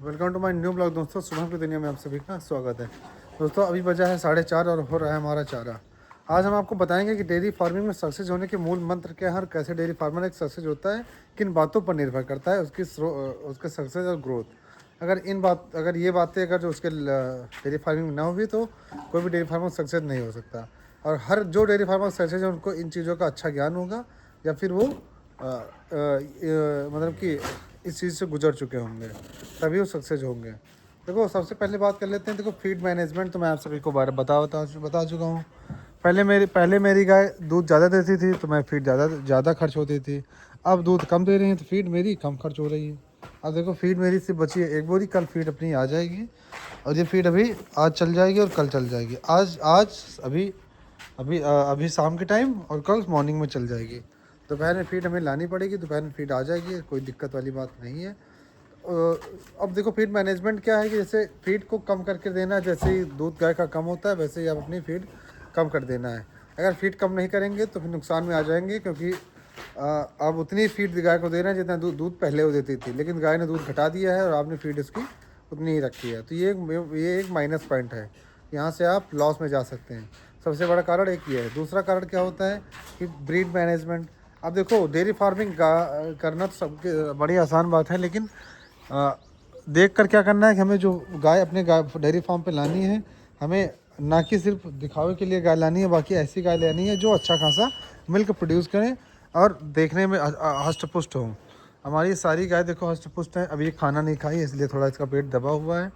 Welcome to my new blog. दोस्तों, सुबह की दुनिया में आप सभी का स्वागत है। दोस्तों, अभी बजा है 4:30 और हो रहा है हमारा चारा। आज हम आपको बताएंगे कि डेयरी फार्मिंग में सक्सेस होने के मूल मंत्र क्या है और कैसे डेयरी फार्मर एक सक्सेस होता है, किन बातों पर निर्भर करता है उसके सक्सेस और ग्रोथ। अगर ये बातें अगर जो उसके डेयरी फार्मिंग में ना हुई तो कोई भी डेयरी फार्मर सक्सेस नहीं हो सकता। और हर जो डेयरी फार्मर सक्सेस है उनको इन चीज़ों का अच्छा ज्ञान होगा या फिर वो मतलब कि इस चीज़ से गुजर चुके होंगे, तभी वो सक्सेस होंगे। देखो, सबसे पहले बात कर लेते हैं। देखो, फीड मैनेजमेंट तो मैं आप सभी को बता चुका हूँ। पहले मेरी गाय दूध ज़्यादा देती थी तो मैं फीड ज़्यादा खर्च होती थी। अब दूध कम दे रही है तो फीड मेरी कम खर्च हो रही है। अब देखो, फीड मेरी सिर्फ बची है 1 बोरी। कल फीड अपनी आ जाएगी और ये फीड अभी आज चल जाएगी और कल चल जाएगी। आज आज अभी अभी अभी शाम के टाइम और कल मॉर्निंग में चल जाएगी। दोपहर में फीड हमें लानी पड़ेगी, दोपहर में फीड आ जाएगी, कोई दिक्कत वाली बात नहीं है। अब देखो, फीड मैनेजमेंट क्या है कि जैसे फीड को कम करके देना है, जैसे ही दूध गाय का कम होता है वैसे ही आप अपनी फीड कम कर देना है। अगर फीड कम नहीं करेंगे तो फिर नुकसान में आ जाएंगे, क्योंकि आप उतनी फीड गाय को दे रहे हैं जितना दूध पहले वो देती थी, लेकिन गाय ने दूध घटा दिया है और आपने फीड इसकी उतनी ही रखी है। तो ये एक माइनस पॉइंट है, यहाँ से आप लॉस में जा सकते हैं। सबसे बड़ा कारण एक ये है। दूसरा कारण क्या होता है कि ब्रीड मैनेजमेंट। अब देखो, डेयरी फार्मिंग करना तो सबके बड़ी आसान बात है, लेकिन देख कर क्या करना है कि हमें जो गाय अपने गाय डेयरी फार्म पे लानी है, हमें ना कि सिर्फ दिखावे के लिए गाय लानी है, बाकी ऐसी गाय लेनी है जो अच्छा खासा मिल्क प्रोड्यूस करें और देखने में हष्ट पुष्ट हो। हमारी सारी गाय देखो हष्ट पुष्ट है। अभी ये खाना नहीं खाई इसलिए थोड़ा इसका पेट दबा हुआ है,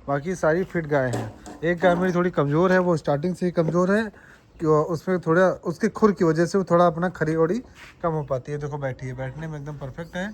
बाकी सारी फिट गाय हैं। एक गाय मेरी थोड़ी कमज़ोर है, वो स्टार्टिंग से ही कमज़ोर है कि उसमें थोड़ा उसके खुर की वजह से वो थोड़ा अपना खरी ओड़ी कम हो पाती है। देखो बैठी है, बैठने में एकदम परफेक्ट है।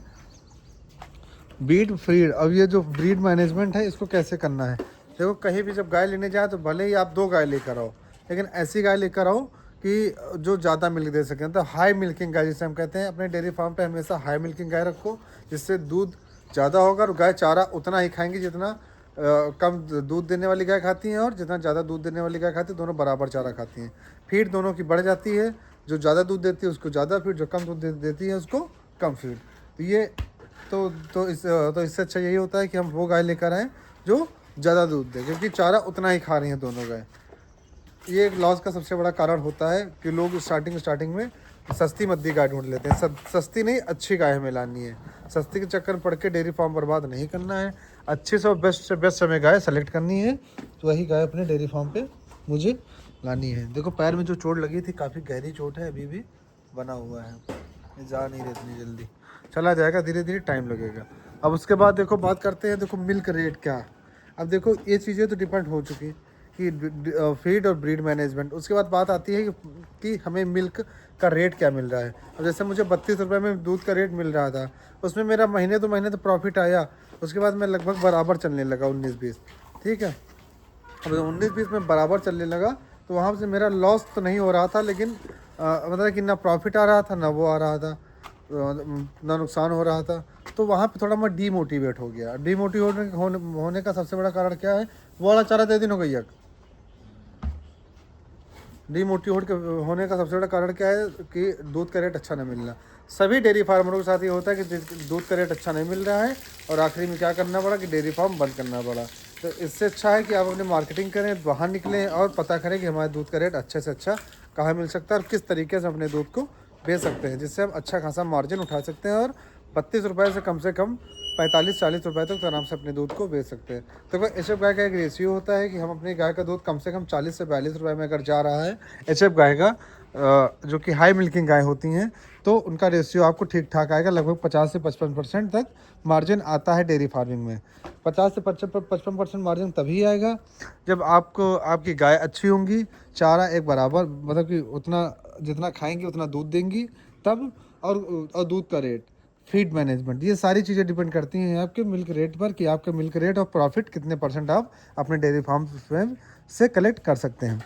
ब्रीड फीड, अब ये जो ब्रीड मैनेजमेंट है इसको कैसे करना है। देखो, कहीं भी जब गाय लेने जाए तो भले ही आप 2 गाय लेकर आओ, लेकिन ऐसी गाय लेकर आओ कि जो ज़्यादा मिल्क दे सकें। तो हाई मिल्किंग गाय जिसे हम कहते हैं, अपने डेयरी फार्म पे हमेशा हाई मिल्किंग गाय रखो, जिससे दूध ज़्यादा होगा और गाय चारा उतना ही खाएंगी जितना कम दूध देने वाली गाय खाती हैं, और जितना ज़्यादा दूध देने वाली गाय खाती है, दोनों बराबर चारा खाती हैं। फीड दोनों की बढ़ जाती है, जो ज़्यादा दूध देती है उसको ज़्यादा फीड, जो कम दूध देती है उसको कम फीड। तो ये तो इससे अच्छा यही होता है कि हम वो गाय लेकर आएँ जो ज़्यादा दूध दे, क्योंकि चारा उतना ही खा रही हैं दोनों गाय। ये एक लॉस का सबसे बड़ा कारण होता है कि लोग स्टार्टिंग में सस्ती मद्दी गाय ढूंढ लेते हैं। सस्ती नहीं, अच्छी गाय हमें लानी है। सस्ती के चक्कर में पड़ के डेयरी फार्म बर्बाद नहीं करना है। अच्छे से बेस्ट हमें गाय सेलेक्ट करनी है, तो वही गाय अपने डेयरी फार्म पे मुझे लानी है। देखो, पैर में जो चोट लगी थी काफ़ी गहरी चोट है, अभी भी बना हुआ है, ये जा नहीं रही इतनी जल्दी। चला जाएगा, धीरे धीरे टाइम लगेगा। अब उसके बाद देखो, बात करते हैं। देखो, मिल्क रेट क्या। अब देखो, ये चीज़ें तो डिपेंड हो चुकी कि फीड और ब्रीड मैनेजमेंट। उसके बाद बात आती है कि हमें मिल्क का रेट क्या मिल रहा है। अब जैसे मुझे 32 रुपये में दूध का रेट मिल रहा था, उसमें मेरा महीने 2 महीने तो प्रॉफिट आया। उसके बाद मैं लगभग बराबर चलने लगा 19-20, ठीक है। अब 19-20 में बराबर चलने लगा तो वहाँ से मेरा लॉस तो नहीं हो रहा था, लेकिन मतलब कि ना प्रॉफिट आ रहा था ना वो आ रहा था, ना नुकसान हो रहा था। तो वहाँ पे थोड़ा मैं डीमोटिवेट हो गया। डीमोटिवेट होने का सबसे बड़ा कारण क्या है, वो वाला चारा दे दिन हो गई। डीमोटिवेट होने का सबसे बड़ा कारण क्या है कि दूध का रेट अच्छा नहीं मिलना। सभी डेयरी फार्मरों के साथ ये होता है कि दूध का रेट अच्छा नहीं मिल रहा है और आखिरी में क्या करना पड़ा कि डेयरी फार्म बंद करना पड़ा। तो इससे अच्छा है कि आप अपनी मार्केटिंग करें, बाहर निकलें और पता करें कि हमारे दूध का रेट अच्छे से अच्छा कहाँ मिल सकता है और किस तरीके से अपने दूध को बेच सकते हैं, जिससे हम अच्छा खासा मार्जिन उठा सकते हैं और 32 रुपये से कम 45-40 रुपये तक तो आराम से अपने दूध को बेच सकते हैं। तो एच एफ गाय का एक रेशियो होता है कि हम अपनी गाय का दूध कम से कम 40 से 42 रुपये में अगर जा रहा है एच एफ गाय का, जो कि हाई मिल्किंग गाय होती हैं, तो उनका रेशियो आपको ठीक ठाक आएगा। लगभग 50 से 55% तक मार्जिन आता है डेयरी फार्मिंग में। 50 से 55% मार्जिन तभी आएगा जब आपको आपकी गाय अच्छी होंगी, चारा एक बराबर मतलब कि उतना जितना खाएंगी उतना दूध देंगी तब, और दूध का रेट, फीड मैनेजमेंट, ये सारी चीज़ें डिपेंड करती हैं आपके मिल्क रेट पर कि आपका मिल्क रेट और प्रॉफिट कितने परसेंट आप अपने डेयरी फार्म से कलेक्ट कर सकते हैं।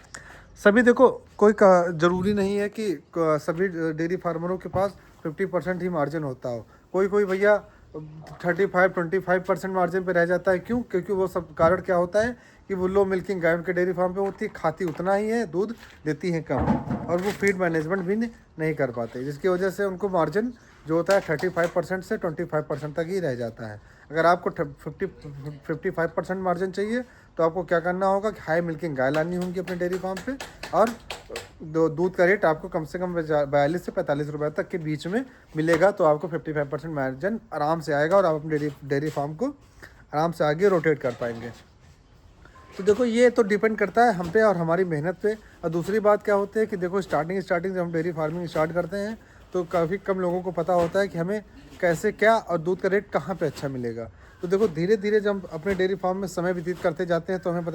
सभी देखो, कोई ज़रूरी नहीं है कि सभी डेयरी फार्मरों के पास 50% ही मार्जिन होता हो। कोई कोई भैया 35-25% मार्जिन पे रह जाता है। क्यों? क्योंकि वो सब कारण क्या होता है कि वो लो मिल्किंग गाय उनके डेयरी फार्म पे होती है, खाती उतना ही है, दूध देती है कम, और वो फीड मैनेजमेंट भी नहीं कर पाते, जिसकी वजह से उनको मार्जिन जो होता है 35% से 25% तक ही रह जाता है। अगर आपको 55% मार्जिन चाहिए तो आपको क्या करना होगा कि हाई मिल्किंग गाय लानी होंगी अपने डेयरी फार्म पे, और दूध का रेट आपको कम से कम 42 से 45 रुपये तक के बीच में मिलेगा, तो आपको 55% मार्जिन आराम से आएगा और आप अपने डेयरी फार्म को आराम से आगे रोटेट कर पाएंगे। तो देखो ये तो डिपेंड करता है हम पे और हमारी मेहनत पे। और दूसरी बात क्या होती है कि देखो स्टार्टिंग जब हम डेयरी फार्मिंग स्टार्ट करते हैं तो काफ़ी कम लोगों को पता होता है कि हमें कैसे क्या और दूध का रेट कहाँ पे अच्छा मिलेगा। तो देखो धीरे धीरे जब हम अपने डेयरी फार्म में समय व्यतीत करते जाते हैं तो हमें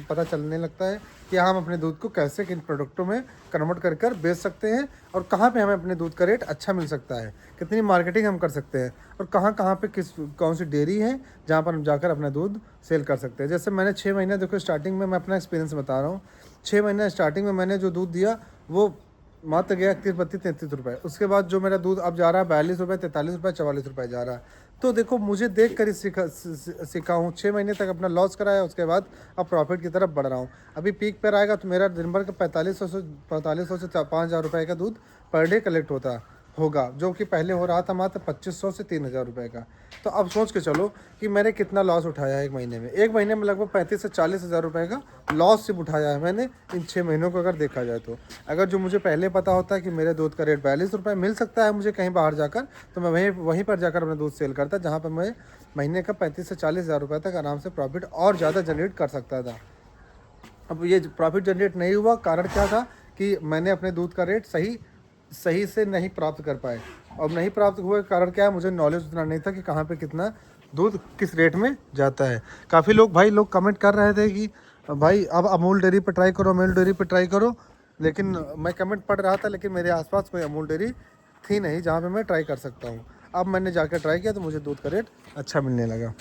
पता चलने लगता है कि हम अपने दूध को कैसे किन प्रोडक्टों में कन्वर्ट कर बेच सकते हैं, और कहाँ पे हमें अपने दूध का रेट अच्छा मिल सकता है, कितनी मार्केटिंग हम कर सकते हैं, और कहाँ कहाँ पे कौन सी डेयरी है जहाँ पर हम जाकर अपना दूध सेल कर सकते हैं। जैसे मैंने 6 महीने, देखो स्टार्टिंग में मैं अपना एक्सपीरियंस बता रहा हूँ, 6 महीने स्टार्टिंग में मैंने जो दूध दिया वो मात्र गया 31-32 रुपये। उसके बाद जो मेरा दूध अब जा रहा है 42 रुपये, 43 रुपये, 44 रुपये जा रहा है। तो देखो मुझे देख कर ही सीखा हूँ। 6 महीने तक अपना लॉस कराया, उसके बाद अब प्रॉफिट की तरफ बढ़ रहा हूँ। अभी पीक पर आएगा तो मेरा दिन भर का 4500 से 5000 रुपये का दूध पर डे कलेक्ट होगा, जो कि पहले हो रहा था मात्र 2500 से 3000 रुपये का। तो अब सोच के चलो कि मैंने कितना लॉस उठाया है एक महीने में लगभग 35 से 40 हज़ार रुपये का लॉस सिर्फ उठाया है मैंने इन 6 महीनों को अगर देखा जाए तो। अगर जो मुझे पहले पता होता है कि मेरे दूध का रेट 42 रुपये मिल सकता है मुझे कहीं बाहर जाकर, तो मैं वहीं पर जाकर अपना दूध सेल करता, जहाँ पर मैं महीने का 35 से 40 हज़ार रुपये तक आराम से प्रॉफिट और ज़्यादा जनरेट कर सकता था। अब ये प्रॉफिट जनरेट नहीं हुआ, कारण क्या था कि मैंने अपने दूध का रेट सही से नहीं प्राप्त कर पाए। और नहीं प्राप्त हुए कारण क्या है, मुझे नॉलेज उतना नहीं था कि कहाँ पे कितना दूध किस रेट में जाता है। काफ़ी लोग कमेंट कर रहे थे कि भाई अब अमूल डेयरी पर ट्राई करो, अमूल डेयरी पर ट्राई करो, लेकिन मैं कमेंट पढ़ रहा था लेकिन मेरे आसपास कोई अमूल डेयरी थी नहीं जहाँ पे मैं ट्राई कर सकता हूँ। अब मैंने जाकर ट्राई किया तो मुझे दूध का रेट अच्छा मिलने लगा।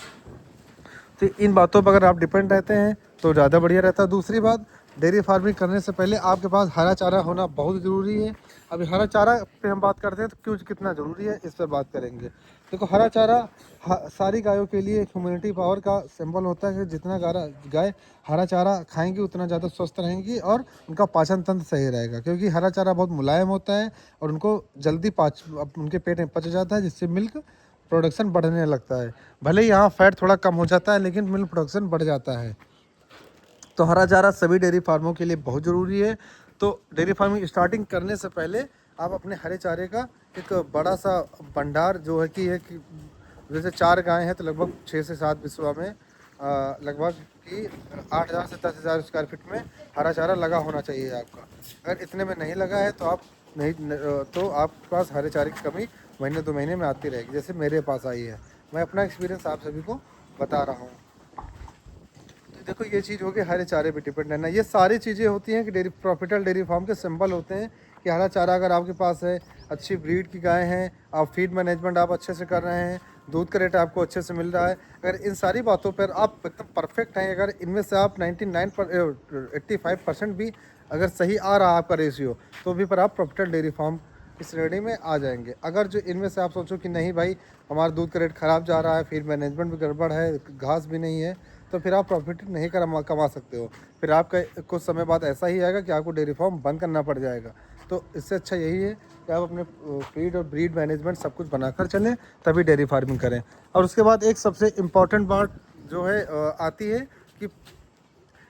तो इन बातों पर अगर आप डिपेंड रहते हैं तो ज़्यादा बढ़िया रहता है। दूसरी बात, डेयरी फार्मिंग करने से पहले आपके पास हरा चारा होना बहुत ज़रूरी है। अभी हरा चारा पे हम बात करते हैं तो क्यों कितना ज़रूरी है इस पर बात करेंगे। देखो हरा चारा सारी गायों के लिए एक ह्यूमैनिटी पावर का सिंबल होता है कि जितना गाय हरा चारा खाएंगी उतना ज़्यादा स्वस्थ रहेंगी और उनका पाचन तंत्र सही रहेगा, क्योंकि हरा चारा बहुत मुलायम होता है और उनको जल्दी उनके पेट में पच जाता है, जिससे मिल्क प्रोडक्शन बढ़ने लगता है। भले ही यहाँ फैट थोड़ा कम हो जाता है लेकिन मिल्क प्रोडक्शन बढ़ जाता है। तो हरा चारा सभी डेयरी फार्मों के लिए बहुत ज़रूरी है। तो डेयरी फार्मिंग स्टार्टिंग करने से पहले आप अपने हरे चारे का एक बड़ा सा भंडार जो है कि जैसे 4 गायें हैं तो लगभग 6 से 7 बिस्वा में लगभग कि 8000 से 10,000 स्क्वायर फीट में हरा चारा लगा होना चाहिए आपका। अगर इतने में नहीं लगा है तो तो आपके पास हरे चारे की कमी महीने 2 महीने में आती रहेगी, जैसे मेरे पास आई है। मैं अपना एक्सपीरियंस आप सभी को बता रहा हूँ। देखो ये चीज़ हो गई हरे चारे पे डिपेंड रहना। ये सारी चीज़ें होती हैं कि प्रॉफिटेबल डेयरी फार्म के सिंबल होते हैं कि हरा चारा अगर आपके पास है, अच्छी ब्रीड की गाय हैं, आप फीड मैनेजमेंट आप अच्छे से कर रहे हैं, दूध का रेट आपको अच्छे से मिल रहा है, अगर इन सारी बातों पर आप एकदम परफेक्ट हैं, अगर इनमें से आप 85% भी अगर सही आ रहा है आपका रेशियो, तो भी पर आप प्रॉफिटेबल डेयरी फार्म की श्रेणी में आ जाएंगे। अगर जो इनमें से आप सोचो कि नहीं भाई हमारा दूध का रेट ख़राब जा रहा है, फीड मैनेजमेंट भी गड़बड़ है, घास भी नहीं है, तो फिर आप प्रॉफिट नहीं कमा सकते हो। फिर आपका कुछ समय बाद ऐसा ही आएगा कि आपको डेयरी फार्म बंद करना पड़ जाएगा। तो इससे अच्छा यही है कि आप अपने फीड और ब्रीड मैनेजमेंट सब कुछ बनाकर चलें, तभी डेयरी फार्मिंग करें। और उसके बाद एक सबसे इम्पॉर्टेंट बात जो है आती है कि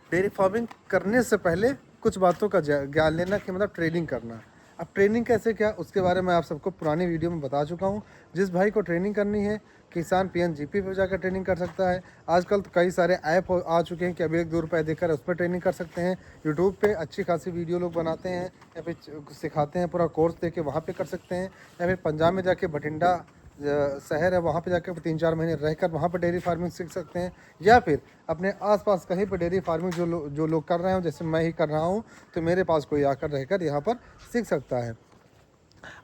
डेयरी फार्मिंग करने से पहले कुछ बातों का ज्ञान लेना, कि मतलब ट्रेनिंग करना। अब ट्रेनिंग कैसे क्या, उसके बारे में आप सबको पुरानी वीडियो में बता चुका हूँ। जिस भाई को ट्रेनिंग करनी है किसान PNGP पे जाकर ट्रेनिंग कर सकता है। आजकल तो कई सारे ऐप आ चुके हैं कि अभी 1-2 रुपये देकर उस पर ट्रेनिंग कर सकते हैं। यूट्यूब पे अच्छी खासी वीडियो लोग बनाते हैं या फिर सिखाते हैं, पूरा कोर्स दे के वहाँ पर कर सकते हैं। या फिर पंजाब में जाके बठिंडा शहर है वहाँ पे जाकर 3-4 महीने रहकर वहाँ पर डेयरी फार्मिंग सीख सकते हैं। या फिर अपने आसपास कहीं पर डेयरी फार्मिंग जो लोग कर रहे हो, जैसे मैं ही कर रहा हूँ, तो मेरे पास कोई आकर रहकर यहाँ पर सीख सकता है।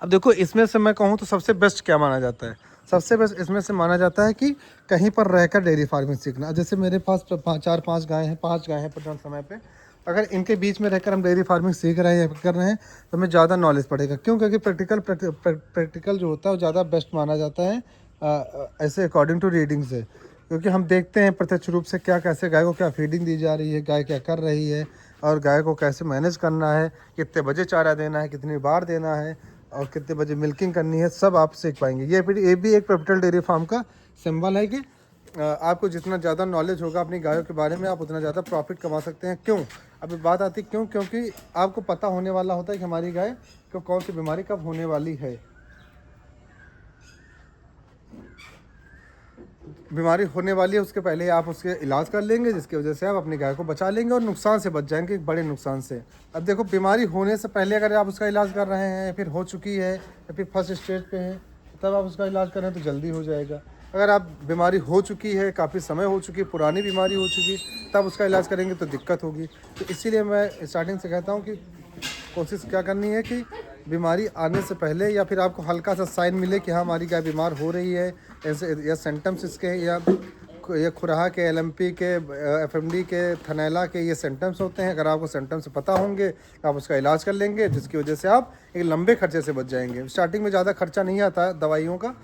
अब देखो इसमें से मैं कहूँ तो सबसे बेस्ट क्या माना जाता है, सबसे बेस्ट इसमें से माना जाता है कि कहीं पर रहकर डेयरी फार्मिंग सीखना। जैसे मेरे पास 4-5 गायें हैं, 5 गायें हैं प्रधान समय पे, अगर इनके बीच में रहकर हम डेयरी फार्मिंग सीख रहे हैं या कर रहे हैं तो हमें ज़्यादा नॉलेज पड़ेगा। क्यों? क्योंकि प्रैक्टिकल जो होता है वो ज़्यादा बेस्ट माना जाता है ऐसे अकॉर्डिंग टू रीडिंग से। क्योंकि हम देखते हैं प्रत्यक्ष रूप से क्या कैसे गाय को क्या फीडिंग दी जा रही है, गाय क्या कर रही है, और गाय को कैसे मैनेज करना है, कितने बजे चारा देना है, कितनी बार देना है, और कितने बजे मिल्किंग करनी है, सब आप सीख पाएंगे। ये भी एक प्रॉफिटेबल डेयरी फार्म का सिंबल है कि आपको जितना ज़्यादा नॉलेज होगा अपनी गायों के बारे में, आप उतना ज़्यादा प्रॉफिट कमा सकते हैं। क्यों? अभी बात आती क्यों? क्योंकि आपको पता होने वाला होता है कि हमारी गाय को कौन सी बीमारी कब होने वाली है। बीमारी होने वाली है उसके पहले आप उसके इलाज कर लेंगे, जिसकी वजह से आप अपनी गाय को बचा लेंगे और नुकसान से बच जाएंगे, एक बड़े नुकसान से। अब देखो, बीमारी होने से पहले अगर आप उसका इलाज कर रहे हैं, फिर हो चुकी है या फिर फर्स्ट स्टेज पे है, तब आप उसका इलाज करें तो जल्दी हो जाएगा। अगर आप बीमारी हो चुकी है, काफ़ी समय हो चुकी, पुरानी बीमारी हो चुकी, तब उसका इलाज करेंगे तो दिक्कत होगी। तो इसीलिए मैं स्टार्टिंग से कहता हूँ कि कोशिश क्या करनी है कि बीमारी आने से पहले या फिर आपको हल्का सा साइन मिले कि हाँ हमारी गाय बीमार हो रही है, ऐसे या सिम्टम्स इसके या खुराहा के, LMP के, FMD के, थनैला के ये सिम्टम्स होते हैं। अगर आपको सिम्टम्स पता होंगे तो आप उसका इलाज कर लेंगे, जिसकी वजह से आप एक लंबे खर्चे से बच जाएंगे। स्टार्टिंग में ज़्यादा खर्चा नहीं आता है दवाइयों का,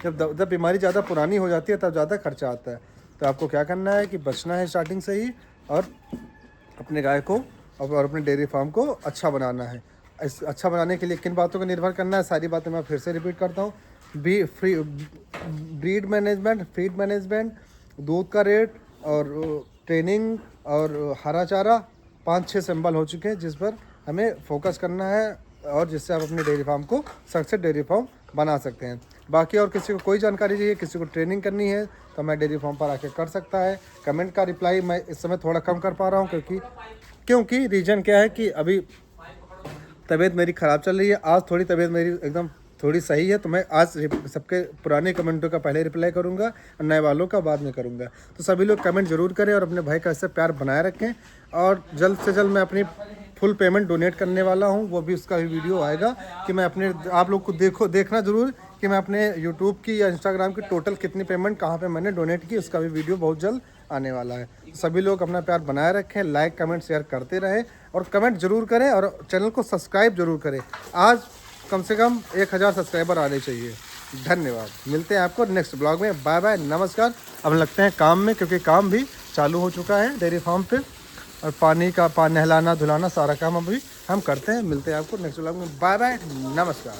जब बीमारी ज़्यादा पुरानी हो जाती है तब ज़्यादा खर्चा आता है। तो आपको क्या करना है कि बचना है स्टार्टिंग से ही, और अपने गाय को और अपने डेयरी फार्म को अच्छा बनाना है। इस अच्छा बनाने के लिए किन बातों पर निर्भर करना है, सारी बातें मैं फिर से रिपीट करता हूँ। ब्रीड मैनेजमेंट, फीड मैनेजमेंट, दूध का रेट और ट्रेनिंग और हरा चारा, 5-6 सिंबल हो चुके हैं जिस पर हमें फोकस करना है, और जिससे आप अपने डेयरी फार्म को सक्सेस डेयरी फार्म बना सकते हैं। बाकी और किसी को कोई जानकारी चाहिए, किसी को ट्रेनिंग करनी है तो मैं डेयरी फार्म पर आके कर सकता है। कमेंट का रिप्लाई मैं इस समय थोड़ा कम कर पा रहा हूँ, क्योंकि रीज़न क्या है कि अभी तबीयत मेरी ख़राब चल रही है। आज थोड़ी तबीयत मेरी एकदम थोड़ी सही है, तो मैं आज सबके पुराने कमेंटों का पहले रिप्लाई करूंगा और नए वालों का बाद में करूंगा। तो सभी लोग कमेंट जरूर करें और अपने भाई का इससे प्यार बनाए रखें। और जल्द से जल्द मैं अपनी फुल पेमेंट डोनेट करने वाला हूं, वो भी उसका भी वीडियो आएगा कि मैं अपने आप लोग को देखना ज़रूर कि मैं अपने यूट्यूब की या इंस्टाग्राम की टोटल कितनी पेमेंट कहाँ पर मैंने डोनेट की, उसका भी वीडियो बहुत जल्द आने वाला है। तो सभी लोग अपना प्यार बनाए रखें, लाइक कमेंट शेयर करते रहें और कमेंट जरूर करें और चैनल को सब्सक्राइब जरूर करें। आज कम से कम 1000 सब्सक्राइबर आने चाहिए। धन्यवाद, मिलते हैं आपको नेक्स्ट ब्लॉग में। बाय बाय, नमस्कार। अब लगते हैं काम में, क्योंकि काम भी चालू हो चुका है डेयरी फार्म पे, और पानी नहलाना धुलाना सारा काम अभी हम करते हैं। मिलते हैं आपको नेक्स्ट ब्लॉग में। बाय बाय, नमस्कार।